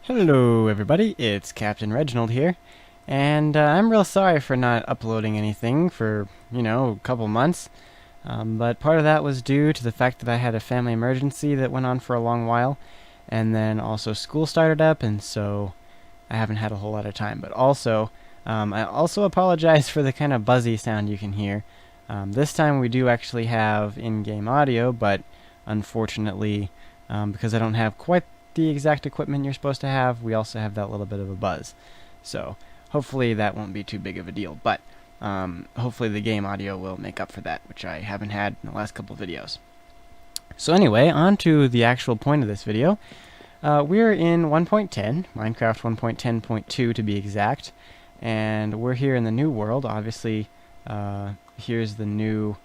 Hello everybody, it's Captain Reginald here, and I'm real sorry for not uploading anything for, a couple months, but part of that was due to the fact that I had a family emergency that went on for a long while, and then also school started up, and so I haven't had a whole lot of time. But also, I also apologize for the kind of buzzy sound you can hear. This time we do actually have in-game audio, but unfortunately, because I don't have quite the exact equipment you're supposed to have, we also have that little bit of a buzz. So hopefully that won't be too big of a deal, but hopefully the game audio will make up for that, which I haven't had in the last couple videos. So anyway, on to the actual point of this video. We're in 1.10, Minecraft 1.10.2 to be exact, and we're here in the new world. Obviously, here's the new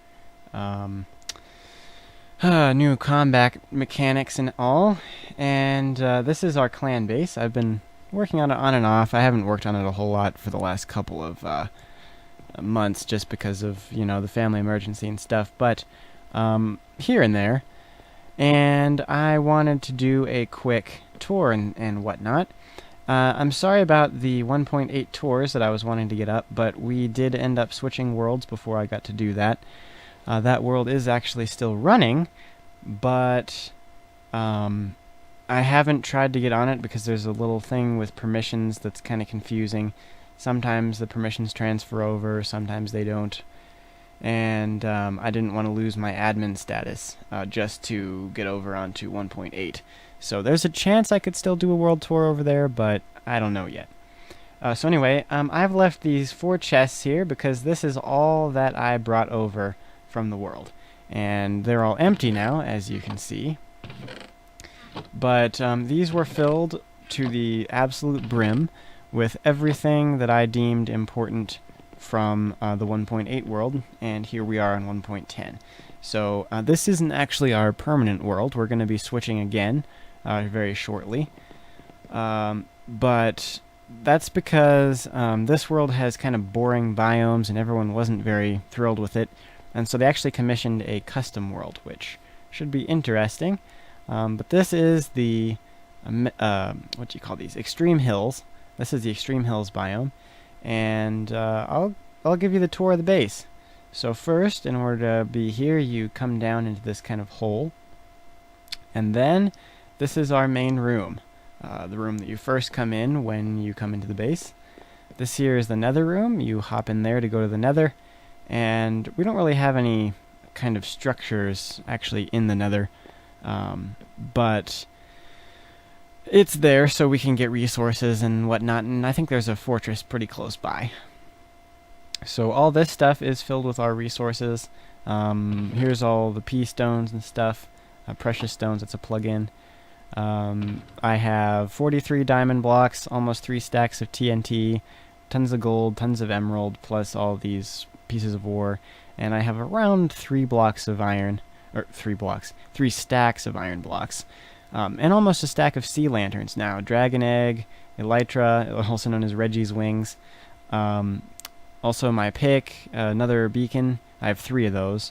new combat mechanics and all, and this is our clan base. I've been working on it on and off. I haven't worked on it a whole lot for the last couple of months just because of, the family emergency and stuff, but here and there. And I wanted to do a quick tour and whatnot. I'm sorry about the 1.8 tours that I was wanting to get up, but we did end up switching worlds before I got to do that. That world is actually still running, but I haven't tried to get on it because there's a little thing with permissions that's kind of confusing. Sometimes the permissions transfer over, sometimes they don't. And I didn't want to lose my admin status just to get over onto 1.8. So there's a chance I could still do a world tour over there, but I don't know yet. So anyway, I've left these 4 chests here because this is all that I brought over from the world, and they're all empty now, as you can see, but these were filled to the absolute brim with everything that I deemed important from the 1.8 world, and here we are in 1.10. So this isn't actually our permanent world. We're going to be switching again very shortly, but that's because this world has kind of boring biomes and everyone wasn't very thrilled with it. And so they actually commissioned a custom world, which should be interesting. But this is the, what do you call these? Extreme Hills. This is the Extreme Hills biome. And I'll give you the tour of the base. So first, in order to be here, you come down into this kind of hole. And then this is our main room. The room that you first come in when you come into the base. This here is the nether room. You hop in there to go to the nether. And we don't really have any kind of structures actually in the nether, but it's there so we can get resources and whatnot, and I think there's a fortress pretty close by. So all this stuff is filled with our resources. Here's all the P stones and stuff, precious stones, it's a plug-in. I have 43 diamond blocks, almost 3 stacks of TNT, tons of gold, tons of emerald, plus all these pieces of ore, and I have around 3 blocks of iron, or 3 stacks of iron blocks, and almost a stack of sea lanterns now. Dragon egg, elytra, also known as Reggie's wings, also my pick, another beacon. I have 3 of those,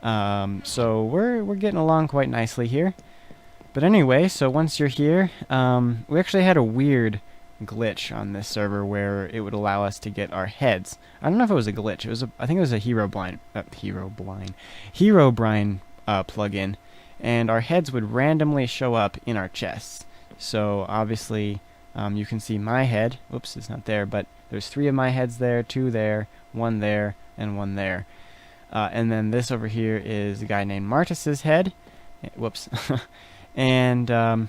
so we're getting along quite nicely here. But anyway, so once you're here, we actually had a weird glitch on this server where it would allow us to get our heads. I don't know if it was a glitch. I think it was a Herobrine plugin, and our heads would randomly show up in our chests. So obviously, you can see my head. Oops, it's not there, but there's 3 of my heads there, 2 there, 1 there, and 1 there. And then this over here is a guy named Martus's head. Whoops. And I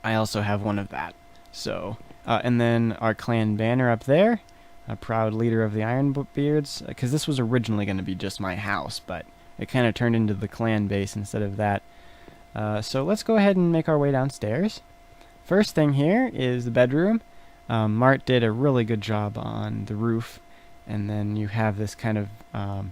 also have 1 of that. So, and then our clan banner up there, a proud leader of the Ironbeards, because this was originally going to be just my house, but it kind of turned into the clan base instead of that. So let's go ahead and make our way downstairs. First thing here is the bedroom. Mart did a really good job on the roof, and then you have this kind of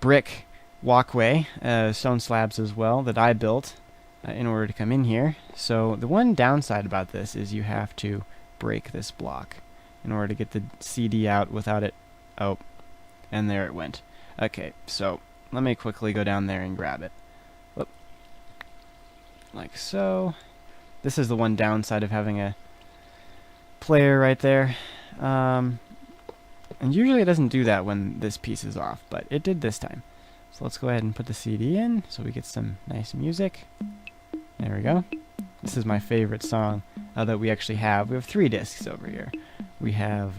brick walkway, stone slabs as well, that I built in order to come in here. So the one downside about this is you have to break this block in order to get the CD out without it. Oh, and there it went. Okay, so let me quickly go down there and grab it. Whoop. like so. This is the one downside of having a player right there. And usually it doesn't do that when this piece is off, but it did this time. So let's go ahead and put the CD in so we get some nice music. There we go. This is my favorite song that we actually have. We have 3 discs over here. We have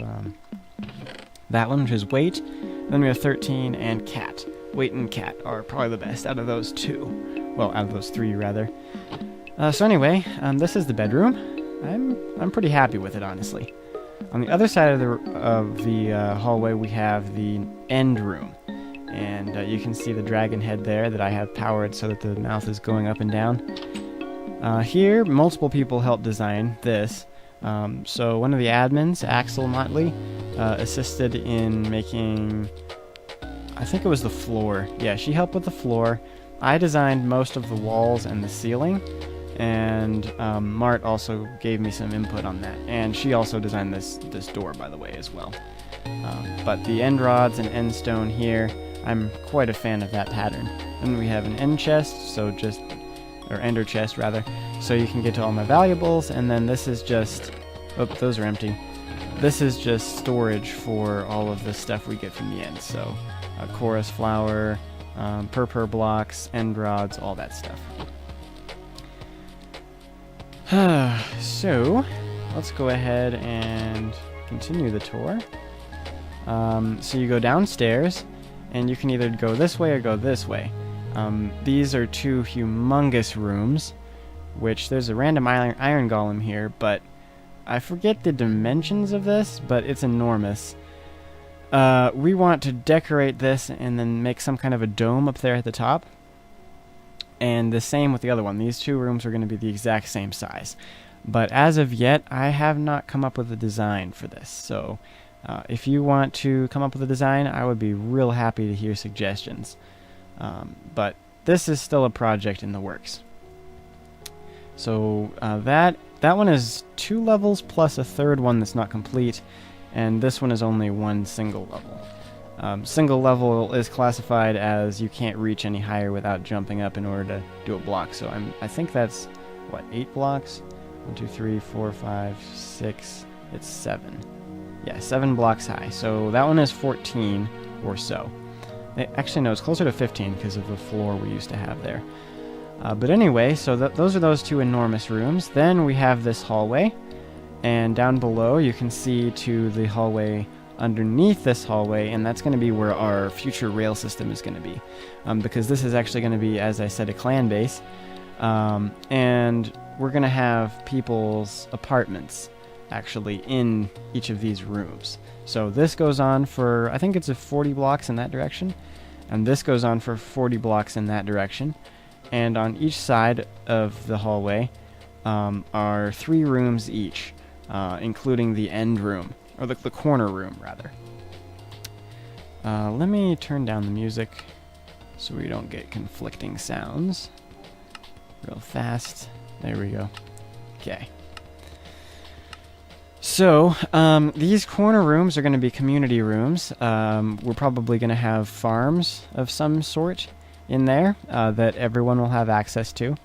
that one, which is Wait. Then we have 13 and Cat. Wait and Cat are probably the best out of those 2. Well, out of those 3, rather. So anyway, this is the bedroom. I'm pretty happy with it, honestly. On the other side of the hallway, we have the end room. And you can see the dragon head there that I have powered so that the mouth is going up and down. Here, multiple people helped design this. So one of the admins, Axel Motley, assisted in making, I think it was the floor. Yeah, she helped with the floor. I designed most of the walls and the ceiling, and Mart also gave me some input on that. And she also designed this door, by the way, as well. But the end rods and end stone here, I'm quite a fan of that pattern. And we have an end chest, so just, or ender chest rather, so you can get to all my valuables. And then this is just, oh, those are empty. This is just storage for all of the stuff we get from the end. So chorus flower, purpur blocks, end rods, all that stuff. So let's go ahead and continue the tour. So you go downstairs, and you can either go this way or go this way. These are 2 humongous rooms, which there's a random iron golem here, but I forget the dimensions of this, but it's enormous. We want to decorate this and then make some kind of a dome up there at the top. And the same with the other one. These 2 rooms are going to be the exact same size. But as of yet, I have not come up with a design for this. So if you want to come up with a design, I would be real happy to hear suggestions. But this is still a project in the works. So that one is 2 levels plus a 3rd one that's not complete, and this one is only 1 single level. Single level is classified as you can't reach any higher without jumping up in order to do a block. So I think that's, what, 8 blocks? 1, 2, 3, 4, 5, 6, it's 7. Yeah, 7 blocks high. So that one is 14 or so. Actually, no, it's closer to 15 because of the floor we used to have there. But anyway, so those are those 2 enormous rooms. Then we have this hallway, and down below you can see to the hallway underneath this hallway, and that's going to be where our future rail system is going to be. Because this is actually going to be, as I said, a clan base. And we're going to have people's apartments actually in each of these rooms. So this goes on for, I think it's a 40 blocks in that direction, and this goes on for 40 blocks in that direction. And on each side of the hallway are 3 rooms each, including the end room, or the corner room rather. Let me turn down the music so we don't get conflicting sounds real fast. There we go. Okay. So, these corner rooms are going to be community rooms. We're probably going to have farms of some sort in there that everyone will have access to.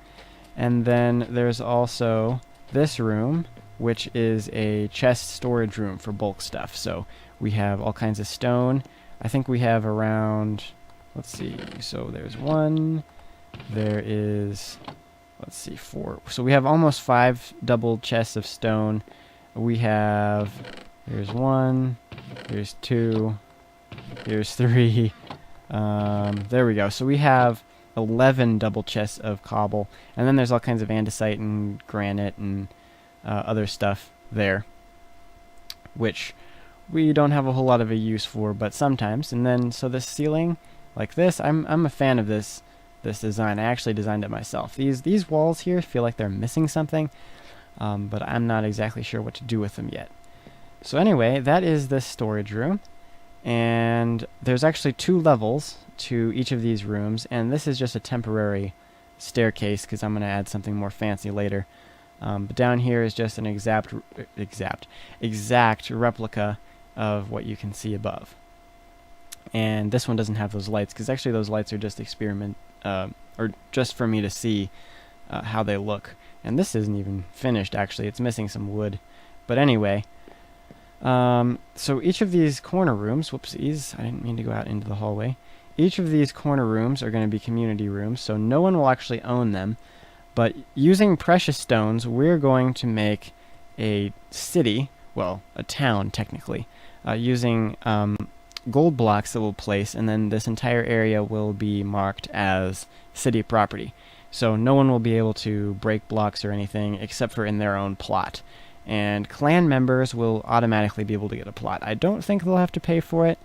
And then there's also this room, which is a chest storage room for bulk stuff. So we have all kinds of stone. I think we have around, let's see, so there's 1, there is, let's see, 4. So we have almost 5 double chests of stone. We have, here's 1, here's 2, here's 3. There we go. So we have 11 double chests of cobble, and then there's all kinds of andesite and granite and other stuff there, which we don't have a whole lot of a use for, but sometimes. And then, so this ceiling, like this, I'm a fan of this design. I actually designed it myself. These walls here feel like they're missing something, but I'm not exactly sure what to do with them yet. So anyway, that is this storage room, and there's actually 2 levels to each of these rooms, and this is just a temporary staircase because I'm going to add something more fancy later. But down here is just an exact replica of what you can see above. And this one doesn't have those lights because actually those lights are just or just for me to see how they look. And this isn't even finished, actually. It's missing some wood. But anyway, so each of these corner rooms, whoopsies, I didn't mean to go out into the hallway. Each of these corner rooms are going to be community rooms, so no one will actually own them. But using precious stones, we're going to make a city, well, a town technically, using gold blocks that we'll place, and then this entire area will be marked as city property. So no one will be able to break blocks or anything except for in their own plot. And clan members will automatically be able to get a plot. I don't think they'll have to pay for it.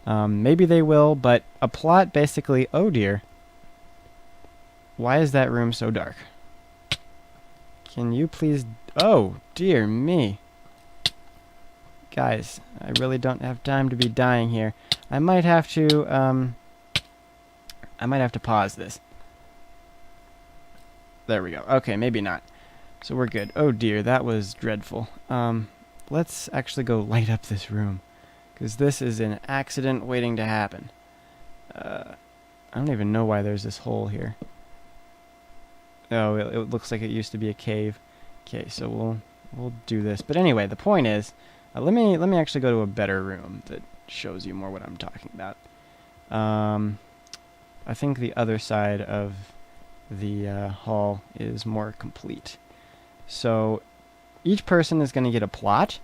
Maybe they will, but a plot basically... Oh dear. Why is that room so dark? Can you please... Oh, dear me. Guys, I really don't have time to be dying here. I might have to pause this. There we go. Okay, maybe not. So we're good. Oh dear, that was dreadful. Let's actually go light up this room, because this is an accident waiting to happen. I don't even know why there's this hole here. Oh, it looks like it used to be a cave. Okay, so we'll do this. But anyway, the point is, let me actually go to a better room that shows you more what I'm talking about. I think the other side of the hall is more complete. So each person is going to get a plot,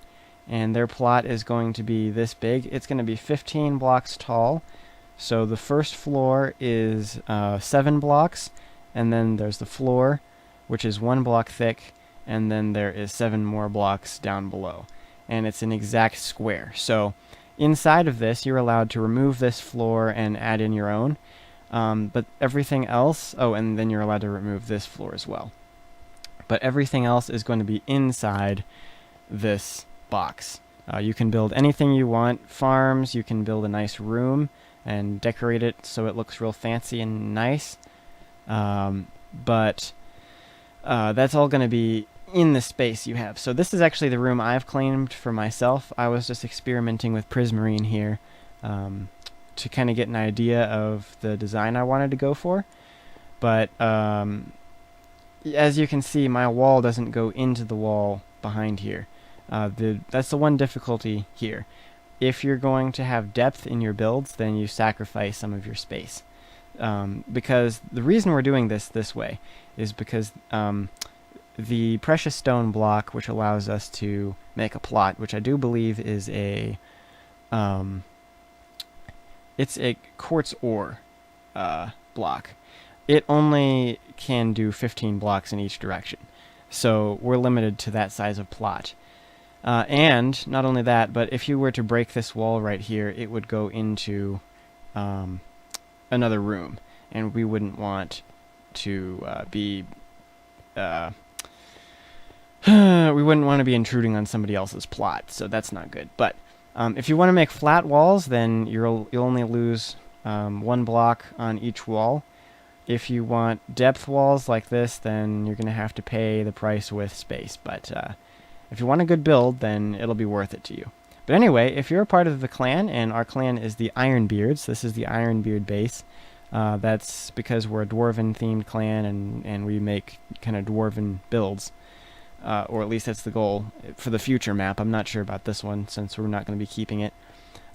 and their plot is going to be this big. It's going to be 15 blocks tall. So the first floor is 7 blocks, and then there's the floor, which is 1 block thick, and then there is 7 more blocks down below. And it's an exact square. So inside of this, you're allowed to remove this floor and add in your own. But everything else... Oh, and then you're allowed to remove this floor as well. But everything else is going to be inside this box. You can build anything you want. Farms, you can build a nice room and decorate it so it looks real fancy and nice. But that's all going to be in the space you have. So this is actually the room I've claimed for myself. I was just experimenting with prismarine here to kind of get an idea of the design I wanted to go for. But as you can see, my wall doesn't go into the wall behind here. That's the one difficulty here. If you're going to have depth in your builds, then you sacrifice some of your space. Because the reason we're doing this way is because the precious stone block, which allows us to make a plot, which I do believe is it's a quartz ore block. It only can do 15 blocks in each direction. So we're limited to that size of plot. And not only that, but if you were to break this wall right here, it would go into another room. And we wouldn't want to be... we wouldn't want to be intruding on somebody else's plot, so that's not good. But if you want to make flat walls, then you'll only lose 1 block on each wall. If you want depth walls like this, then you're going to have to pay the price with space. But if you want a good build, then it'll be worth it to you. But anyway, if you're a part of the clan, and our clan is the Ironbeards, this is the Ironbeard base. That's because we're a dwarven-themed clan, and we make kind of dwarven builds. Or at least that's the goal for the future map. I'm not sure about this one, since we're not going to be keeping it.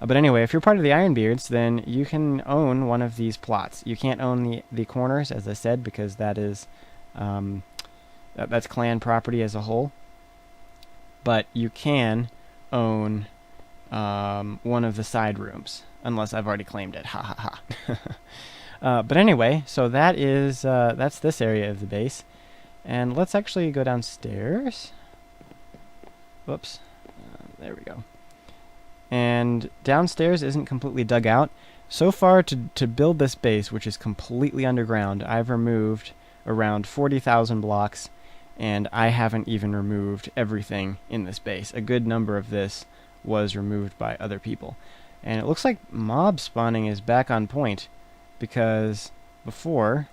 But anyway, if you're part of the Ironbeards, then you can own one of these plots. You can't own the corners, as I said, because that is that's clan property as a whole. But you can own one of the side rooms, unless I've already claimed it. Ha ha ha. But anyway, so that's this area of the base. And let's actually go downstairs. Whoops. There we go. And downstairs isn't completely dug out. So far, to build this base, which is completely underground, I've removed around 40,000 blocks, and I haven't even removed everything in this base. A good number of this was removed by other people. And it looks like mob spawning is back on point, because before,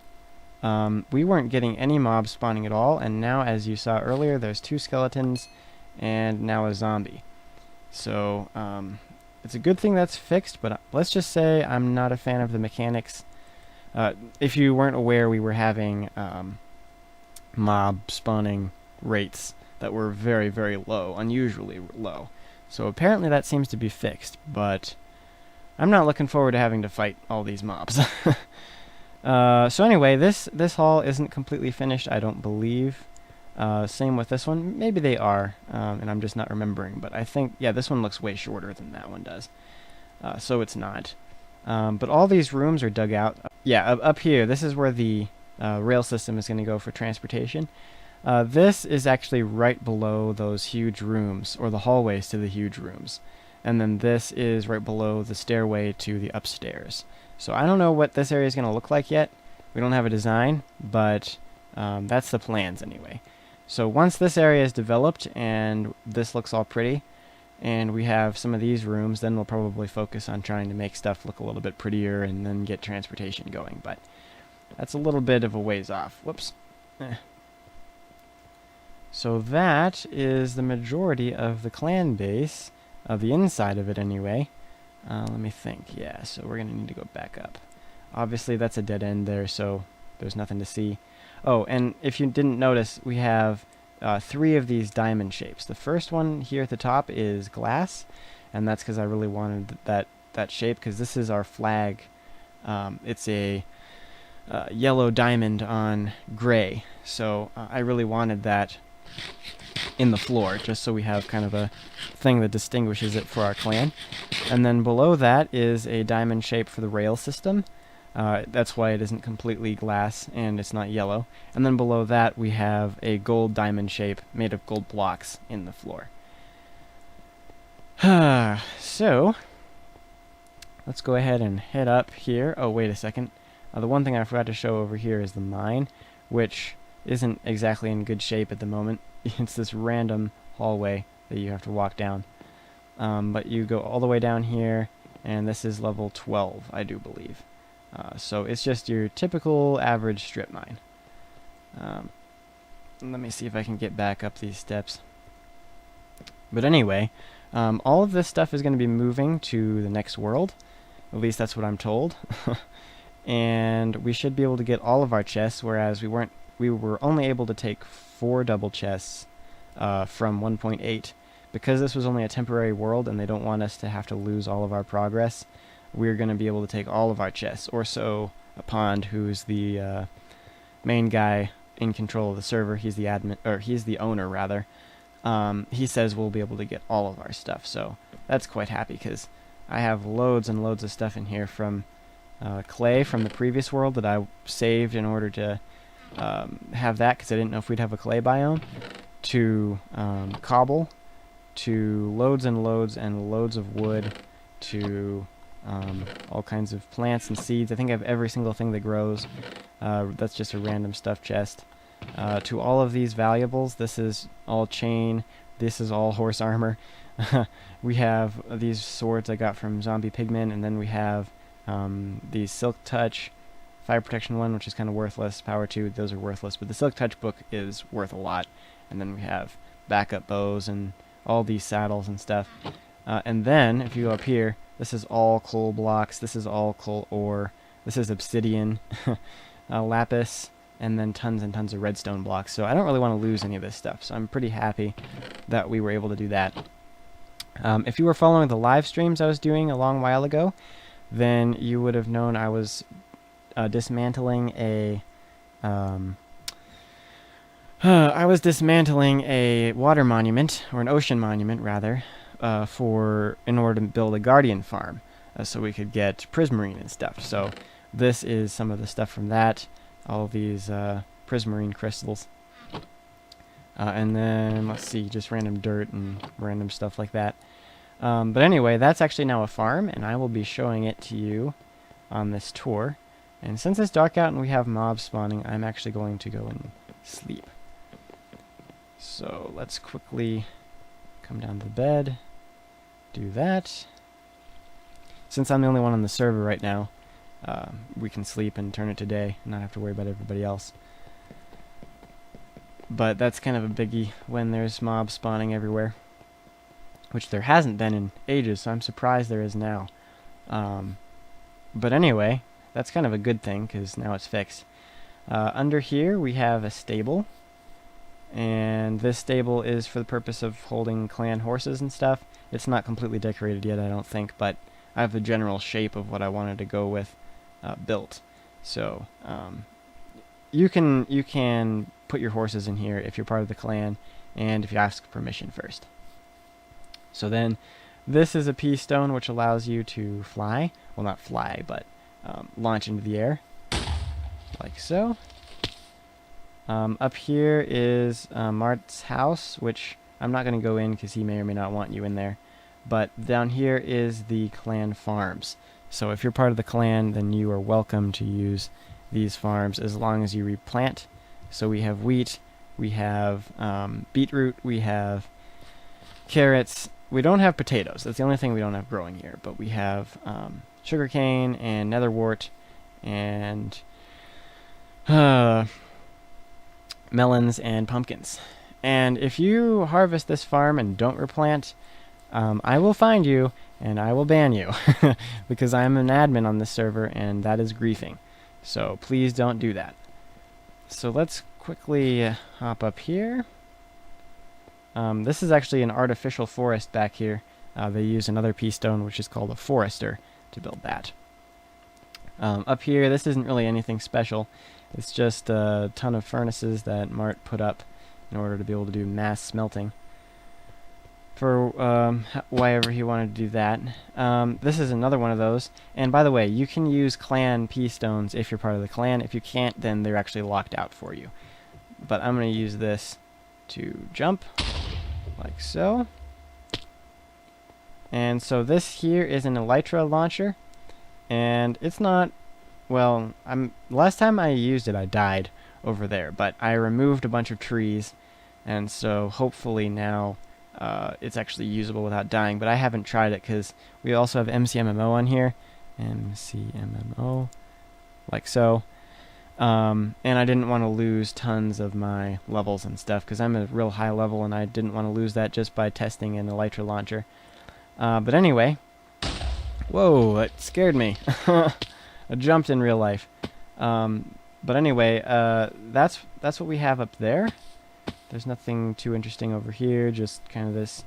we weren't getting any mob spawning at all, and now, as you saw earlier, there's 2 skeletons, and now a zombie. So, it's a good thing that's fixed, but let's just say I'm not a fan of the mechanics. If you weren't aware, we were having mob spawning rates that were very, very low, unusually low. So apparently that seems to be fixed, but I'm not looking forward to having to fight all these mobs. So anyway, this hall isn't completely finished, I don't believe. Same with this one. Maybe they are, and I'm just not remembering. But I think, yeah, this one looks way shorter than that one does. So it's not. But all these rooms are dug out. Yeah, up here, this is where the rail system is going to go for transportation. This is actually right below those huge rooms, or the hallways to the huge rooms. And then this is right below the stairway to the upstairs. So I don't know what this area is going to look like yet. We don't have a design, but that's the plans anyway. So once this area is developed and this looks all pretty, and we have some of these rooms, then we'll probably focus on trying to make stuff look a little bit prettier and then get transportation going. But that's a little bit of a ways off. Whoops. So that is the majority of the clan base, of the inside of it anyway. Let me think. Yeah, so we're going to need to go back up. Obviously that's a dead end there, so there's nothing to see. Oh, and if you didn't notice, we have 3 of these diamond shapes. The first one here at the top is glass, and that's because I really wanted that shape, because this is our flag. It's a yellow diamond on gray, so I really wanted that in the floor, just so we have kind of a thing that distinguishes it for our clan. And then below that is a diamond shape for the rail system. That's why it isn't completely glass and it's not yellow. And then below that we have a gold diamond shape made of gold blocks in the floor. So, let's go ahead and head up here. Oh, wait a second. The one thing I forgot to show over here is the mine, which isn't exactly in good shape at the moment. It's this random hallway that you have to walk down. But you go all the way down here, and this is level 12, I do believe. So it's just your typical average strip mine. Let me see if I can get back up these steps. But anyway, all of this stuff is going to be moving to the next world. At least that's what I'm told. And we should be able to get all of our chests, whereas we were only able to take 4 double chests from 1.8. Because this was only a temporary world and they don't want us to have to lose all of our progress, we're going to be able to take all of our chests. Or so Pond, who's the main guy in control of the server, he's the admin, or he's the owner rather, he says we'll be able to get all of our stuff. So that's quite happy, because I have loads and loads of stuff in here from clay from the previous world that I saved in order to have that, because I didn't know if we'd have a clay biome, to cobble, to loads and loads and loads of wood, to all kinds of plants and seeds. I think I have every single thing that grows. That's just a random stuff chest. To all of these valuables, this is all chain, this is all horse armor. We have these swords I got from zombie pigmen, and then we have the Silk Touch Fire Protection 1, which is kind of worthless. Power 2, those are worthless, but the Silk Touch book is worth a lot. And then we have backup bows and all these saddles and stuff. And then, if you go up here, this is all coal blocks, this is all coal ore, this is obsidian, lapis, and then tons and tons of redstone blocks. So I don't really want to lose any of this stuff, so I'm pretty happy that we were able to do that. If you were following the live streams I was doing a long while ago, then you would have known I was dismantling a water monument, or an ocean monument rather, in order to build a guardian farm, so we could get prismarine and stuff. So this is some of the stuff from that, all these prismarine crystals, and then let's see, just random dirt and random stuff like that. But anyway, that's actually now a farm, and I will be showing it to you on this tour. And since it's dark out and we have mobs spawning, I'm actually going to go and sleep. So let's quickly come down to the bed, do that. Since I'm the only one on the server right now, we can sleep and turn it to day and not have to worry about everybody else. But that's kind of a biggie when there's mobs spawning everywhere, which there hasn't been in ages, so I'm surprised there is now. But anyway, that's kind of a good thing, because now it's fixed. Under here we have a stable, And this stable is for the purpose of holding clan horses and stuff. It's not completely decorated yet, I don't think, but I have the general shape of what I wanted to go with built. So you can put your horses in here if you're part of the clan, and if you ask permission first. So then, this is a pea stone which allows you to fly. Well, not fly, but launch into the air, like so. Up here is Mart's house, which I'm not going to go in because he may or may not want you in there. But down here is the clan farms. So if you're part of the clan, then you are welcome to use these farms as long as you replant. So we have wheat, we have beetroot, we have carrots. We don't have potatoes. That's the only thing we don't have growing here. But we have sugarcane and netherwort and melons and pumpkins. And if you harvest this farm and don't replant, I will find you and I will ban you because I'm an admin on this server and that is griefing. So please don't do that. So let's quickly hop up here. This is actually an artificial forest back here. They use another pea stone which is called a forester to build that. Up here, this isn't really anything special. It's just a ton of furnaces that Mart put up in order to be able to do mass smelting. For why ever he wanted to do that. This is another one of those. And by the way, you can use clan pea stones if you're part of the clan. If you can't, then they're actually locked out for you. But I'm going to use this to jump, like so. And so this here is an elytra launcher. And it's not, well, last time I used it I died over there, but I removed a bunch of trees, and so hopefully now it's actually usable without dying, but I haven't tried it because we also have MCMMO on here. MCMMO, like so. And I didn't want to lose tons of my levels and stuff because I'm a real high level and I didn't want to lose that just by testing an elytra launcher. But anyway, whoa, it scared me. I jumped in real life. But anyway, that's what we have up there. There's nothing too interesting over here, just kind of this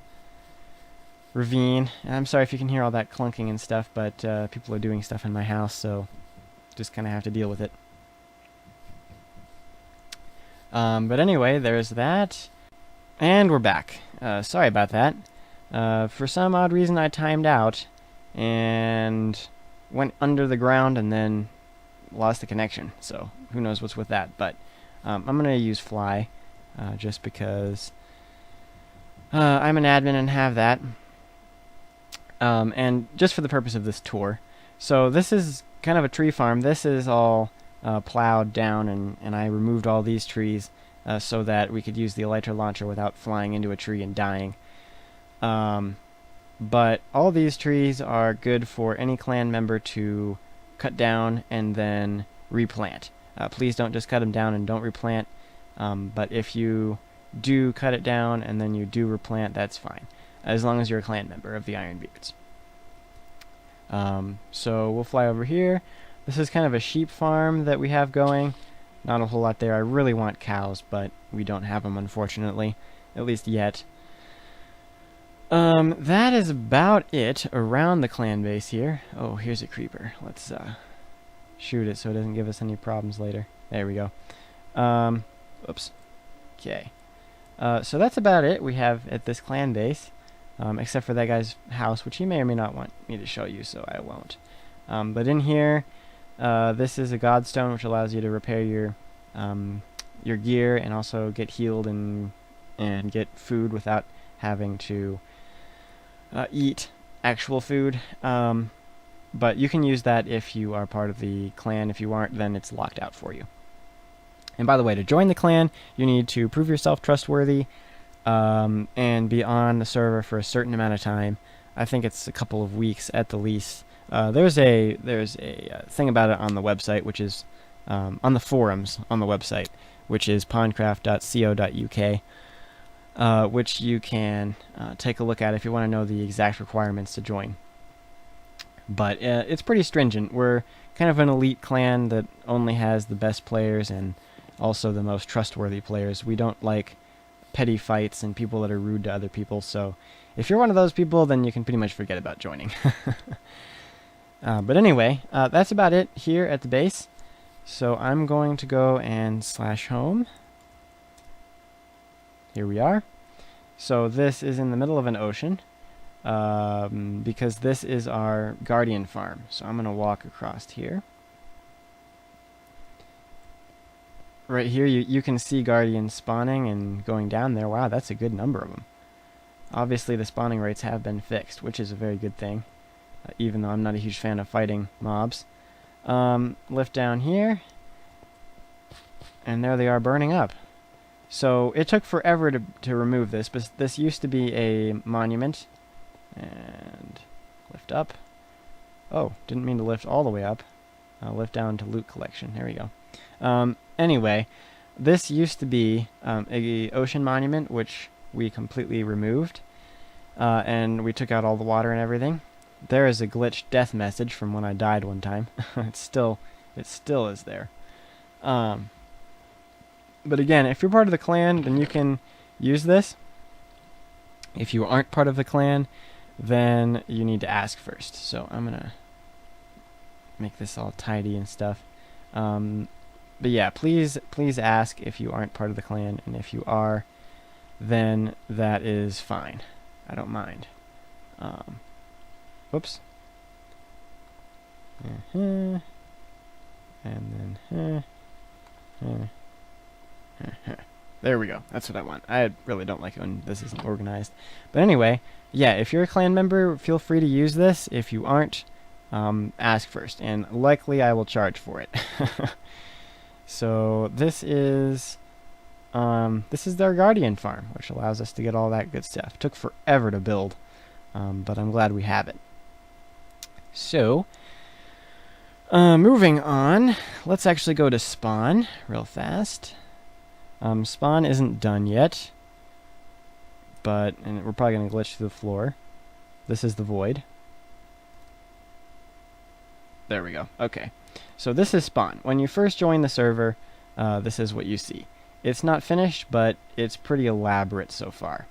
ravine. And I'm sorry if you can hear all that clunking and stuff, but people are doing stuff in my house, so just kind of have to deal with it. But anyway, there's that. And we're back. Sorry about that. For some odd reason I timed out and went under the ground and then lost the connection. So who knows what's with that. But I'm going to use fly just because I'm an admin and have that. And just for the purpose of this tour. So this is kind of a tree farm. This is all plowed down, and I removed all these trees so that we could use the elytra launcher without flying into a tree and dying. But all these trees are good for any clan member to cut down and then replant. Please don't just cut them down and don't replant. But if you do cut it down and then you do replant, that's fine, as long as you're a clan member of the Ironbeards. So we'll fly over here. This is kind of a sheep farm that we have going. Not a whole lot there. I really want cows, but we don't have them, unfortunately, at least yet. That is about it around the clan base here. Oh, here's a creeper. Let's shoot it so it doesn't give us any problems later. There we go. Oops. Okay. So that's about it we have at this clan base, except for that guy's house, which he may or may not want me to show you, so I won't. But in here, this is a godstone, which allows you to repair your gear and also get healed and get food without having to eat actual food. But you can use that if you are part of the clan. If you aren't, then it's locked out for you. And by the way, to join the clan, you need to prove yourself trustworthy and be on the server for a certain amount of time. I think it's a couple of weeks at the least. There's a thing about it on the website, which is on the forums on the website, which is pawncraft.co.uk, which you can take a look at if you want to know the exact requirements to join. But it's pretty stringent. We're kind of an elite clan that only has the best players and also the most trustworthy players. We don't like petty fights and people that are rude to other people. So if you're one of those people, then you can pretty much forget about joining. But anyway, that's about it here at the base. So I'm going to go and /home. Here we are. So this is in the middle of an ocean, because this is our guardian farm. So I'm going to walk across here. Right here, you can see guardians spawning and going down there. Wow, that's a good number of them. Obviously, the spawning rates have been fixed, which is a very good thing, even though I'm not a huge fan of fighting mobs. Lift down here, and there they are burning up. So it took forever to remove this, but this used to be a monument. And lift up. Oh, didn't mean to lift all the way up. Lift down to loot collection. There we go. Anyway, this used to be a ocean monument, which we completely removed, and we took out all the water and everything. There is a glitched death message from when I died one time. it still is there. But again, if you're part of the clan, then you can use this. If you aren't part of the clan, then you need to ask first. So I'm gonna make this all tidy and stuff. But yeah, please ask if you aren't part of the clan, and if you are, then that is fine. I don't mind. Whoops. And then there we go. That's what I want. I really don't like it when this isn't organized. But anyway, yeah, if you're a clan member, feel free to use this. If you aren't, ask first, and likely I will charge for it. So this is their guardian farm, which allows us to get all that good stuff. It took forever to build, but I'm glad we have it. So, moving on, let's actually go to spawn real fast. Spawn isn't done yet, and we're probably going to glitch through the floor. This is the void. There we go. Okay. So this is spawn. When you first join the server, this is what you see. It's not finished, but it's pretty elaborate so far.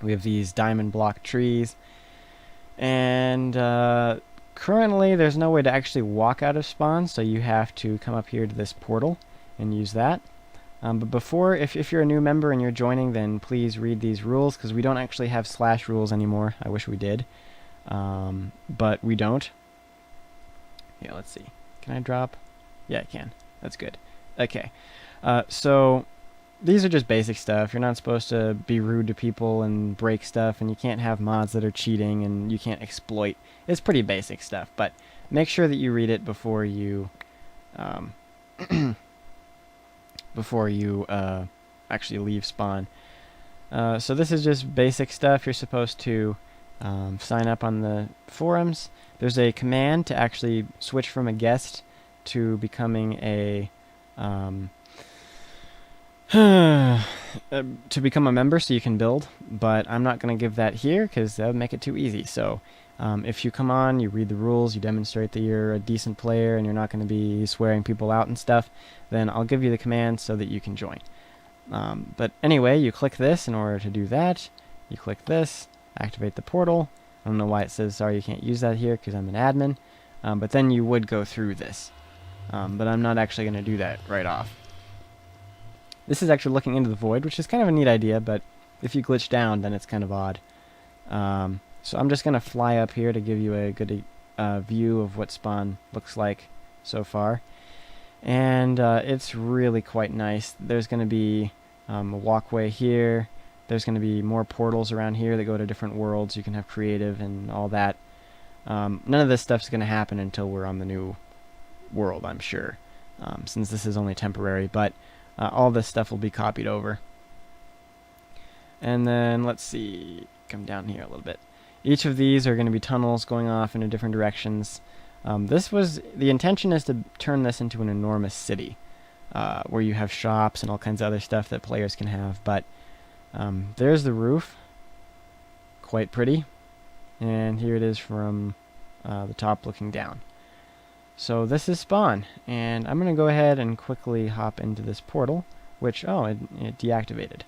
We have these diamond block trees, and currently there's no way to actually walk out of spawn, so you have to come up here to this portal and use that. But before, if you're a new member and you're joining, then please read these rules, because we don't actually have / rules anymore. I wish we did, but we don't. Yeah, let's see. Can I drop? Yeah, I can. That's good. Okay. So these are just basic stuff. You're not supposed to be rude to people and break stuff, and you can't have mods that are cheating, and you can't exploit. It's pretty basic stuff, but make sure that you read it before you actually leave spawn. So this is just basic stuff. You're supposed to sign up on the forums. There's a command to actually switch from a guest to becoming a member, so you can build. But I'm not going to give that here because that would make it too easy. So if you come on, you read the rules, you demonstrate that you're a decent player and you're not going to be swearing people out and stuff, then I'll give you the command so that you can join. But anyway, you click this in order to do that. You click this, activate the portal. I don't know why it says, sorry, you can't use that here, because I'm an admin. But then you would go through this. But I'm not actually going to do that right off. This is actually looking into the void, which is kind of a neat idea, but if you glitch down, then it's kind of odd. So I'm just going to fly up here to give you a good view of what spawn looks like so far. And it's really quite nice. There's going to be a walkway here. There's going to be more portals around here that go to different worlds. You can have creative and all that. None of this stuff's going to happen until we're on the new world, I'm sure, since this is only temporary. But all this stuff will be copied over. And then, let's see, come down here a little bit. Each of these are going to be tunnels going off into different directions. The intention is to turn this into an enormous city, where you have shops and all kinds of other stuff that players can have. But there's the roof, quite pretty, and here it is from the top looking down. So this is spawn, and I'm going to go ahead and quickly hop into this portal, which, it deactivated.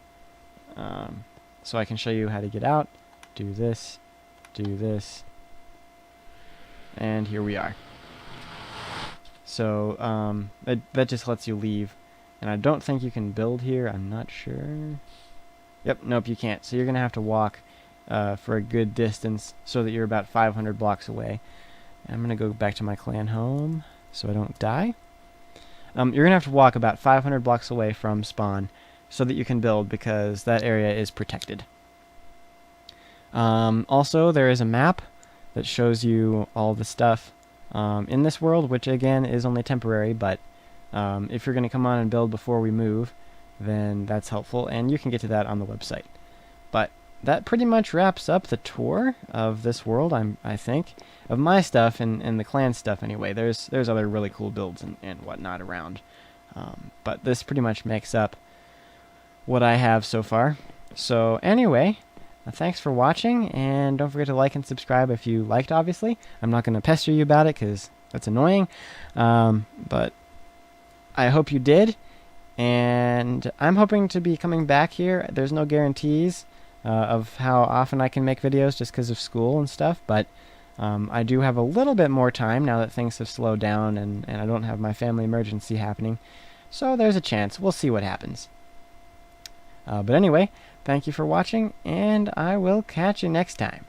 so I can show you how to get out. Do this, and here we are. So that just lets you leave. And I don't think you can build here. I'm not sure. Yep, nope, you can't. So you're going to have to walk for a good distance so that you're about 500 blocks away. And I'm going to go back to my clan home so I don't die. You're going to have to walk about 500 blocks away from spawn so that you can build, because that area is protected. Also, there is a map that shows you all the stuff in this world, which again is only temporary, but if you're going to come on and build before we move, then that's helpful, and you can get to that on the website. But that pretty much wraps up the tour of this world, I think. Of my stuff and the clan stuff anyway. There's other really cool builds and whatnot around. But this pretty much makes up what I have so far. So anyway, thanks for watching, and don't forget to like and subscribe if you liked, obviously. I'm not going to pester you about it because that's annoying. But I hope you did, and I'm hoping to be coming back here. There's no guarantees of how often I can make videos just because of school and stuff, but I do have a little bit more time now that things have slowed down and I don't have my family emergency happening. So there's a chance. We'll see what happens. But anyway, thank you for watching, and I will catch you next time.